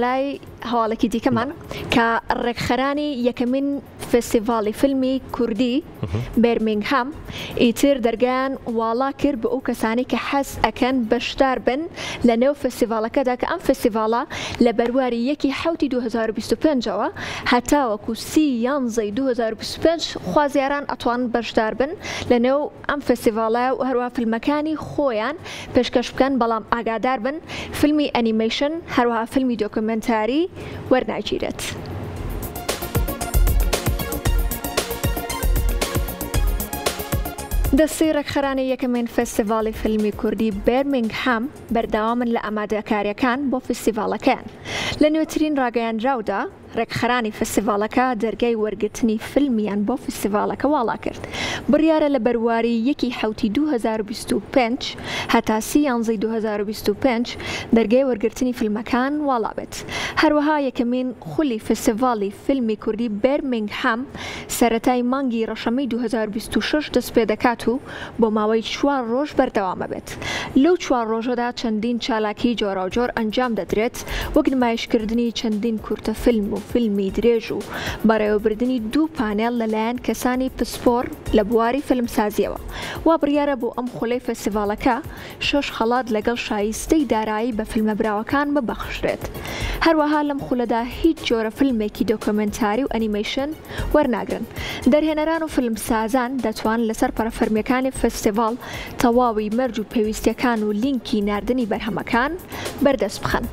لای هەواڵێکی دیکەمان کە ڕێکخەرانی یەکەمین فستیڤاڵی فیلمی کوردی بێرمینگهام ئیتر دەرگایان واڵا کرد بە ئەو کەسانی کە حەز ئەکەن بەشدار بن لە نێو فستیڤاڵەکەدا کە ئەم فستیڤاڵە لە بەرواری 1/7/2025ەوە هەتا وەکو 30/11/2025 خوازیاران ئەتوانن بەشدار بن لە نێو ئەم فستیڤاڵە و هەروە فیلمەکانی خۆیان پێشکەش بکەن بەڵام ئاگادار بن فیلمی ئەنیمیشن هەروەها فیلمی دۆکومنتاری وەرناگیرێت. دەستی ڕێکخەرانی یەکەمین فستیڤاڵی فیلمی کوردی بێرمینگهام بەردەوامن لە ئامادەکاریەکان بۆ فستیڤاڵەکەیان. لە نوێترین ڕاگەیاندراودا ڕێکخەرانی فستیڤاڵەکە دەرگای وەرگرتنی فیلمیان بۆ فستیڤاڵەکە واڵا کرد. بڕیارە لە بەرواری 1/7/2025 هەتا 30/11/2025 دەرگای وەرگرتنی فیلمەکان واڵا بێت. هەروەها یەکەمین خولی فستیڤاڵی فیلمی کوردی بێرمینگهام سەرەتای مانگی ڕەشەمەی 2026 دەست پێ دەکات و بۆ ماوەی 4 ڕۆژ بەردەوامە بێت. لەو 4 ڕۆژەدا چەندین چالاکی جۆراوجۆر ئەنجام دەدرێت وەک نمایشکردنی چەندین کورتە فیلم و فیلمی درێژ و بەڕێوەبردننی 2 پانێڵ لەلایەن کەسانی پسپۆر لە بواری فیلمسازیەوە. وا بڕیارە بۆ ئەم خولەی فستیڤاڵەکە 6 خەڵات لەگەڵ شایستەی دارایی بە فیلمەبراوەکان ببەخشرێت. هەروەها لەم خولەدا هیچ جۆرە فیلمێکی دۆکومنتاری و ئەنیمیشن وەرناگرن. دەرهێنەران و فیلمسازان دەتوان لەسەر پەرەفەرمیەکانی فستیڤاڵ تەواوی مەرج و پێویستیەکان و لینکی ناردنی بەرهەمەکان بەردەست بخەن.